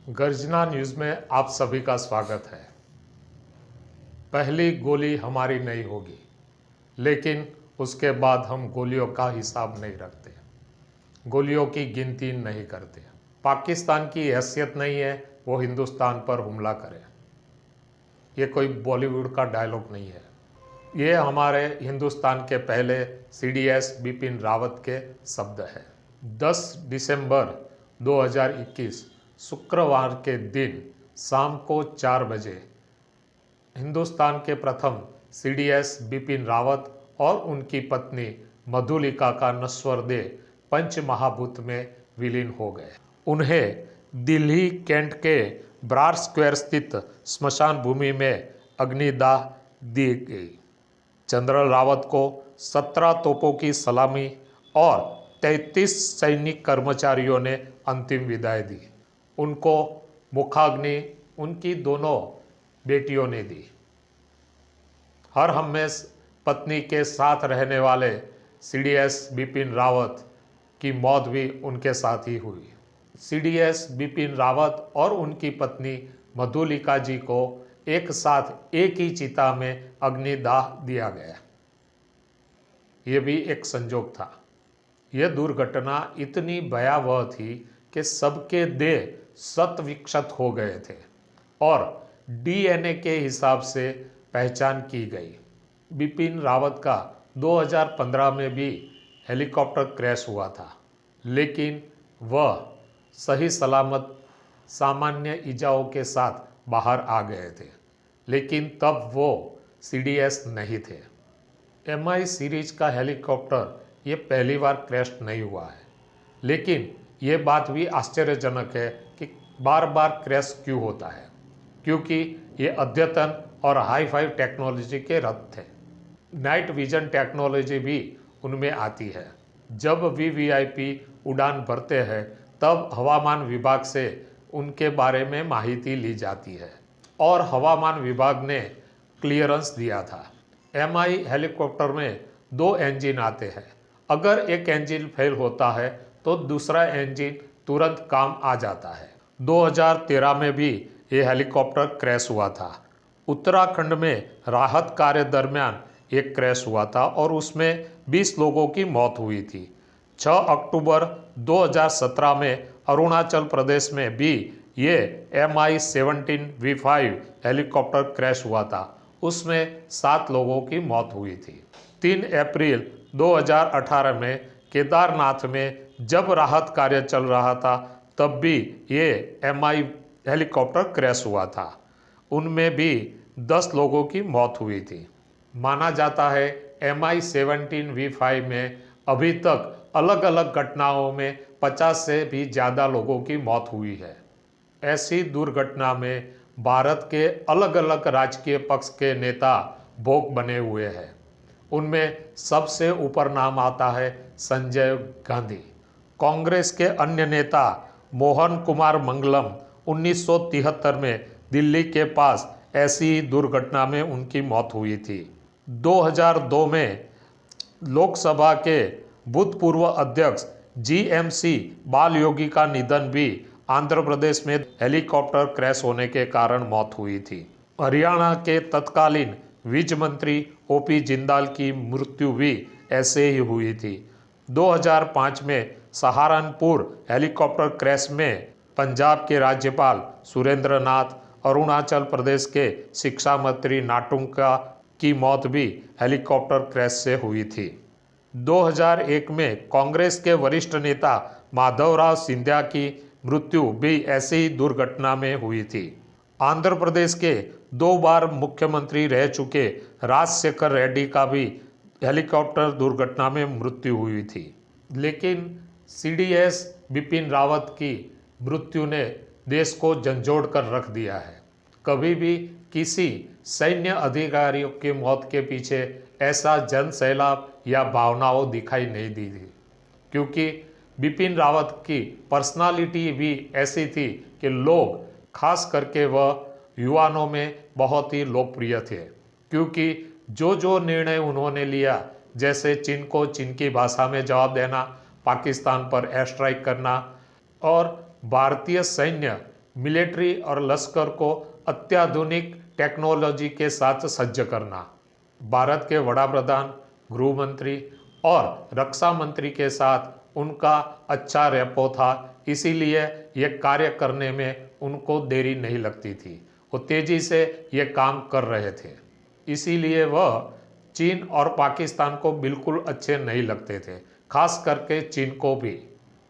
गर्जना न्यूज़ में आप सभी का स्वागत है। पहली गोली हमारी नहीं होगी, लेकिन उसके बाद हम गोलियों का हिसाब नहीं रखते, गोलियों की गिनती नहीं करते। पाकिस्तान की हैसियत नहीं है वो हिंदुस्तान पर हमला करे। ये कोई बॉलीवुड का डायलॉग नहीं है, ये हमारे हिंदुस्तान के पहले सीडीएस बिपिन रावत के शब्द हैं। 10 दिसंबर 2021 शुक्रवार के दिन शाम को 4 बजे हिंदुस्तान के प्रथम सीडीएस बिपिन रावत और उनकी पत्नी मधुलिका का नश्वर देह पंच महाभूत में विलीन हो गए। उन्हें दिल्ली कैंट के ब्रार स्क्वायर स्थित स्मशान भूमि में अग्निदाह दी गई। जनरल रावत को 17 तोपों की सलामी और 33 सैनिक कर्मचारियों ने अंतिम विदाई दी। उनको मुखाग्नि उनकी दोनों बेटियों ने दी। हर हमेश पत्नी के साथ रहने वाले सीडीएस बिपिन रावत की मौत भी उनके साथ ही हुई। सीडीएस बिपिन रावत और उनकी पत्नी मधुलिका जी को एक साथ एक ही चिता में अग्निदाह दिया गया। ये भी एक संजोग था। यह दुर्घटना इतनी भयावह थी कि सबके देह शत विक्षत हो गए थे और डीएनए के हिसाब से पहचान की गई। बिपिन रावत का 2015 में भी हेलीकॉप्टर क्रैश हुआ था, लेकिन वह सही सलामत सामान्य इजाओं के साथ बाहर आ गए थे, लेकिन तब वो सीडीएस नहीं थे। एमआई सीरीज का हेलीकॉप्टर ये पहली बार क्रैश नहीं हुआ है, लेकिन ये बात भी आश्चर्यजनक है कि बार बार क्रैश क्यों होता है, क्योंकि ये अद्यतन और हाई फाई टेक्नोलॉजी के रथ थे। नाइट विजन टेक्नोलॉजी भी उनमें आती है। जब वीवीआईपी उड़ान भरते हैं तब हवामान विभाग से उनके बारे में माहिती ली जाती है और हवामान विभाग ने क्लियरेंस दिया था। एमआई हेलीकॉप्टर में 2 इंजन आते हैं। अगर एक इंजन फेल होता है तो दूसरा इंजन तुरंत काम आ जाता है। 2013 में भी ये हेलीकॉप्टर क्रैश हुआ था। उत्तराखंड में राहत कार्य दरमियान एक क्रैश हुआ था और उसमें 20 लोगों की मौत हुई थी। 6 अक्टूबर 2017 में अरुणाचल प्रदेश में भी ये MI-17V5 हेलीकॉप्टर क्रैश हुआ था। उसमें 7 लोगों की मौत हुई थी। 3 अप्रैल 2018 में केदारनाथ में जब राहत कार्य चल रहा था तब भी ये MI हेलीकॉप्टर क्रैश हुआ था। उनमें भी 10 लोगों की मौत हुई थी। माना जाता है MI-17V5 में अभी तक अलग अलग घटनाओं में 50 से भी ज़्यादा लोगों की मौत हुई है। ऐसी दुर्घटना में भारत के अलग अलग राजकीय पक्ष के नेता भोग बने हुए हैं। उनमें सबसे ऊपर नाम आता है संजय गांधी। कांग्रेस के अन्य नेता मोहन कुमार मंगलम 1973 में दिल्ली के पास ऐसी ही दुर्घटना में उनकी मौत हुई थी। 2002 में लोकसभा के भूतपूर्व अध्यक्ष जीएमसी बाल योगी का निधन भी आंध्र प्रदेश में हेलीकॉप्टर क्रैश होने के कारण मौत हुई थी। हरियाणा के तत्कालीन वित्त मंत्री ओपी जिंदाल की मृत्यु भी ऐसे ही हुई थी। 2005 में सहारनपुर हेलीकॉप्टर क्रैश में पंजाब के राज्यपाल सुरेंद्र नाथ, अरुणाचल प्रदेश के शिक्षा मंत्री नाटुंगा की मौत भी हेलीकॉप्टर क्रैश से हुई थी। 2001 में कांग्रेस के वरिष्ठ नेता माधवराव सिंधिया की मृत्यु भी ऐसी ही दुर्घटना में हुई थी। आंध्र प्रदेश के 2 बार मुख्यमंत्री रह चुके राजशेखर रेड्डी का भी हेलीकॉप्टर दुर्घटना में मृत्यु हुई थी। लेकिन सीडीएस बिपिन रावत की मृत्यु ने देश को झंझोड़ कर रख दिया है। कभी भी किसी सैन्य अधिकारियों की मौत के पीछे ऐसा जन सैलाब या भावनाओं दिखाई नहीं दी थी, क्योंकि बिपिन रावत की पर्सनालिटी भी ऐसी थी कि लोग, खास करके वह युवाओं में बहुत ही लोकप्रिय थे, क्योंकि जो निर्णय उन्होंने लिया, जैसे चीन को चीन की भाषा में जवाब देना, पाकिस्तान पर एयर स्ट्राइक करना और भारतीय सैन्य मिलिट्री और लश्कर को अत्याधुनिक टेक्नोलॉजी के साथ सज्ज करना, भारत के वड़ा प्रधान, गृह मंत्री और रक्षा मंत्री के साथ उनका अच्छा रेपो था, इसीलिए ये कार्य करने में उनको देरी नहीं लगती थी। वो तेजी से ये काम कर रहे थे, इसीलिए वह चीन और पाकिस्तान को बिल्कुल अच्छे नहीं लगते थे, खास करके चीन को भी।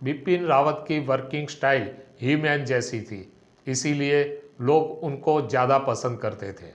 बिपिन रावत की वर्किंग स्टाइल ही मैन जैसी थी, इसीलिए लोग उनको ज़्यादा पसंद करते थे।